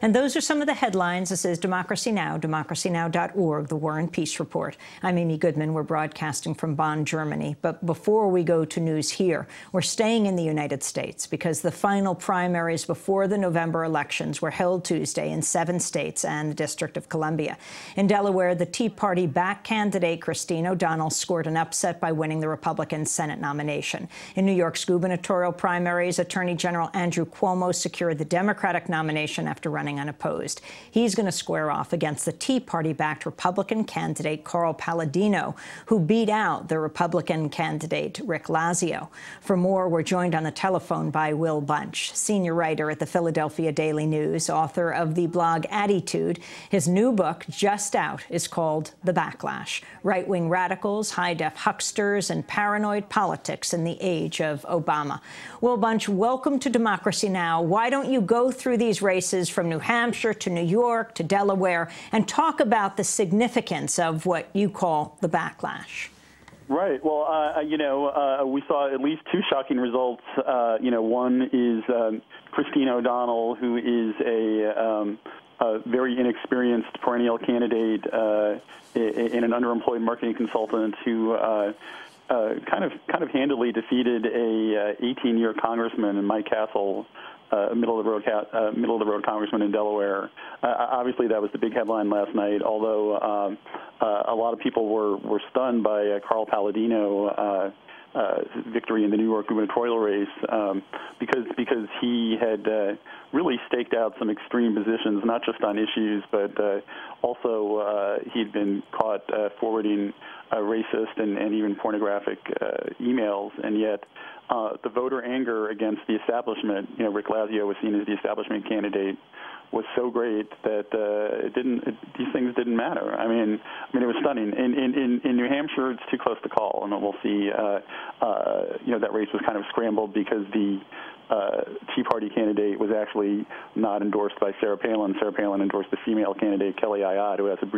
And those are some of the headlines. This is Democracy Now!, democracynow.org, the War and Peace Report. I'm Amy Goodman. We're broadcasting from Bonn, Germany. But before we go to news here, we're staying in the United States because the final primaries before the November elections were held Tuesday in 7 states and the District of Columbia. In Delaware, the Tea Party-backed candidate Christine O'Donnell scored an upset by winning the Republican Senate nomination. In New York's gubernatorial primaries, Attorney General Andrew Cuomo secured the Democratic nomination after running unopposed. He's going to square off against the Tea Party-backed Republican candidate Carl Paladino, who beat out the Republican candidate Rick Lazio. For more, we're joined on the telephone by Will Bunch, senior writer at the Philadelphia Daily News, author of the blog Attitude. His new book, just out, is called The Backlash: Right-Wing Radicals, High-Def Hucksters, and Paranoid Politics in the Age of Obama. Will Bunch, welcome to Democracy Now! Why don't you go through these races from New Hampshire to New York to Delaware and talk about the significance of what you call the backlash? Right. Well, we saw at least 2 shocking results. One is Christine O'Donnell, who is a very inexperienced perennial candidate and an underemployed marketing consultant who kind of handily defeated a 18-year congressman, Mike Castle, middle of the road congressman in Delaware. Obviously, that was the big headline last night. Although a lot of people were stunned by Carl Paladino. Victory in the New York gubernatorial race because he had really staked out some extreme positions, not just on issues, but also he'd been caught forwarding racist and even pornographic emails, and yet the voter anger against the establishment, Rick Lazio was seen as the establishment candidate, was so great that these things didn't matter. I mean, it was stunning. In New Hampshire, it's too close to call, and we'll see. That race was kind of scrambled because the Tea Party candidate was actually not endorsed by Sarah Palin. Sarah Palin endorsed the female candidate Kelly Ayotte, who has a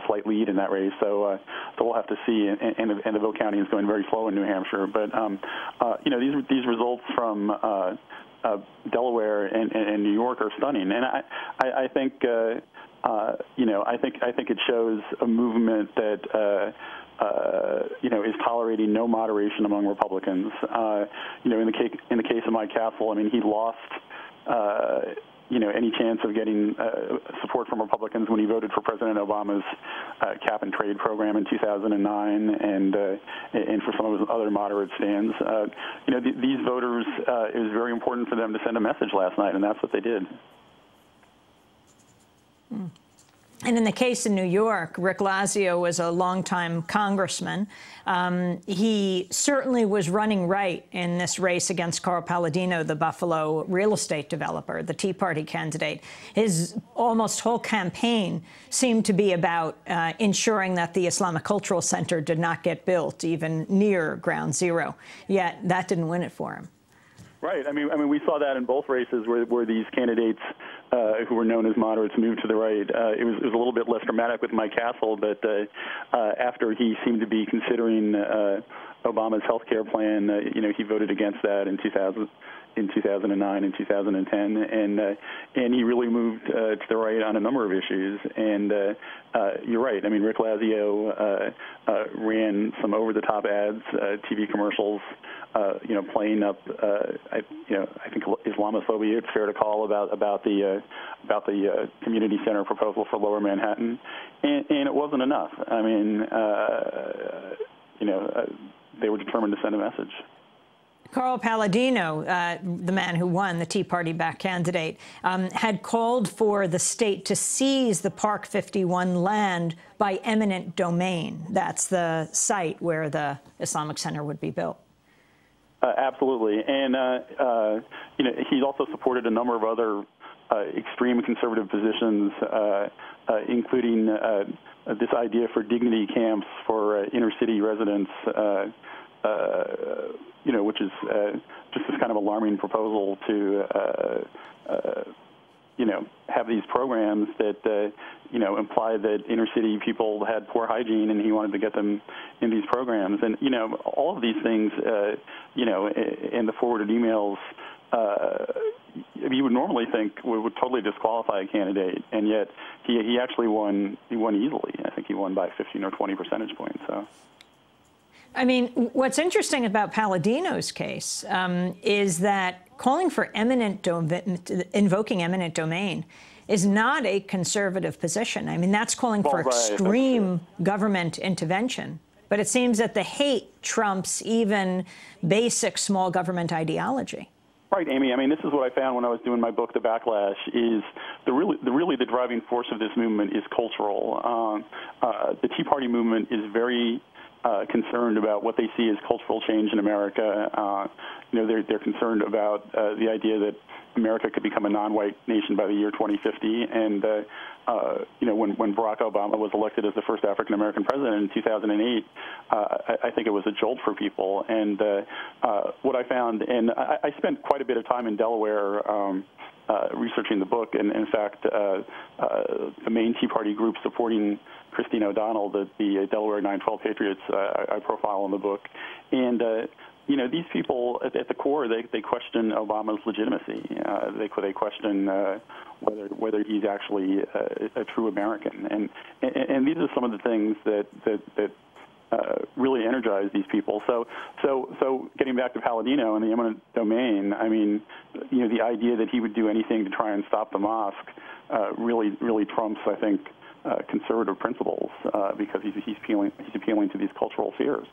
slight lead in that race. So we'll have to see. And the vote counting is going very slow in New Hampshire. But these results from Delaware and New York are stunning, and I think it shows a movement that is tolerating no moderation among Republicans. In the case of Mike Castle, I mean, he lost any chance of getting support from Republicans when he voted for President Obama's cap and trade program in 2009, and for some of his other moderate stands. These voters, it was very important for them to send a message last night, and that's what they did. And in the case in New York, Rick Lazio was a longtime congressman. He certainly was running right in this race against Carl Paladino, the Buffalo real estate developer, the Tea Party candidate. His almost whole campaign seemed to be about ensuring that the Islamic Cultural Center did not get built, even near Ground Zero. Yet that didn't win it for him. Right. I mean, we saw that in both races where these candidates who were known as moderates moved to the right. It was a little bit less dramatic with Mike Castle, but after he seemed to be considering Obama's health care plan, he voted against that in 2009 and 2010, and he really moved to the right on a number of issues. And you're right. I mean, Rick Lazio ran some over-the-top ads, TV commercials, playing up, I think Islamophobia, it's fair to call, about the community center proposal for Lower Manhattan, and it wasn't enough. I mean, they were determined to send a message. Carl Paladino, the man who won, the Tea Party-backed candidate, had called for the state to seize the Park 51 land by eminent domain. That's the site where the Islamic Center would be built. Absolutely. And, he's also supported a number of other extreme conservative positions, including this idea for dignity camps for inner-city residents, which is just this kind of alarming proposal to, have these programs that, imply that inner-city people had poor hygiene, and he wanted to get them in these programs. And, all of these things, in the forwarded emails, you would normally think would totally disqualify a candidate, and yet he actually won. He won easily. I think he won by 15 or 20 percentage points. So. I mean, what's interesting about Paladino's case is that calling for invoking eminent domain is not a conservative position. I mean, that's calling for extreme government intervention. But it seems that the hate trumps even basic small government ideology. Right, Amy. I mean, this is what I found when I was doing my book, The Backlash, is the driving force of this movement is cultural. The Tea Party movement is very concerned about what they see as cultural change in America. They're concerned about the idea that America could become a non-white nation by the year 2050. And, when Barack Obama was elected as the first African-American president in 2008, I think it was a jolt for people. And what I found, and I spent quite a bit of time in Delaware researching the book, and in fact, the main Tea Party group supporting Christine O'Donnell, the Delaware 912 Patriots, I profile in the book. And these people at the core, they question Obama's legitimacy. They question whether he's actually a true American, and these are some of the things that really energize these people. So getting back to Paladino and the eminent domain, I mean, the idea that he would do anything to try and stop the mosque really trumps, I think, conservative principles because he's appealing to these cultural fears.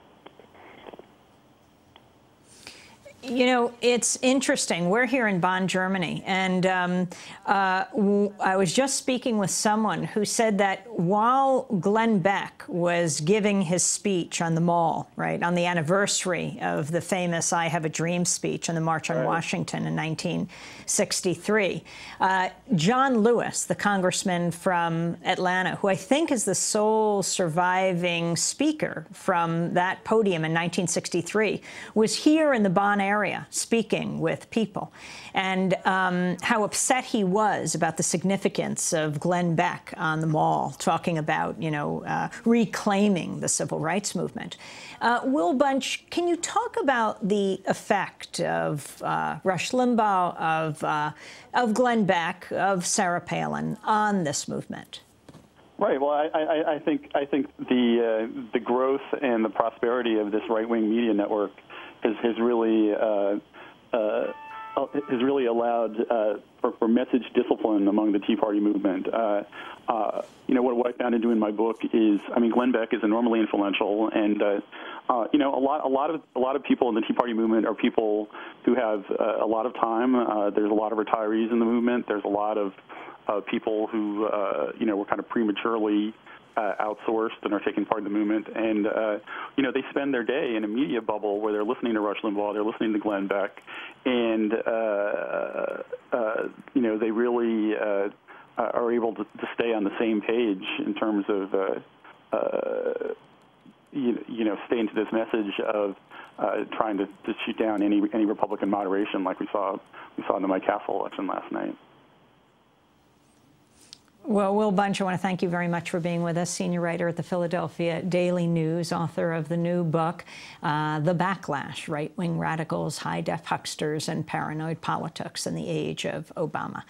It's interesting. We're here in Bonn, Germany, and I was just speaking with someone who said that while Glenn Beck was giving his speech on the Mall, right, on the anniversary of the famous I Have a Dream speech on the March on Washington in 1963, John Lewis, the congressman from Atlanta, who I think is the sole surviving speaker from that podium in 1963, was here in the Bonn area speaking with people, and how upset he was about the significance of Glenn Beck on the Mall, talking about, reclaiming the civil rights movement. Will Bunch, can you talk about the effect of Rush Limbaugh, of Glenn Beck, of Sarah Palin on this movement? Right. Well, I think the growth and the prosperity of this right-wing media network has really allowed for message discipline among the Tea Party movement. What I found in doing my book is, I mean, Glenn Beck is enormously influential, and a lot of people in the Tea Party movement are people who have a lot of time. There's a lot of retirees in the movement. There's a lot of people who were kind of prematurely outsourced and are taking part in the movement, and they spend their day in a media bubble where they're listening to Rush Limbaugh, they're listening to Glenn Beck, and they really are able to stay on the same page in terms of staying to this message of trying to shoot down any Republican moderation, like we saw in the Mike Castle election last night. Well, Will Bunch, I want to thank you very much for being with us, senior writer at the Philadelphia Daily News, author of the new book, The Backlash, Right-Wing Radicals, High-Def Hucksters, and Paranoid Politics in the Age of Obama.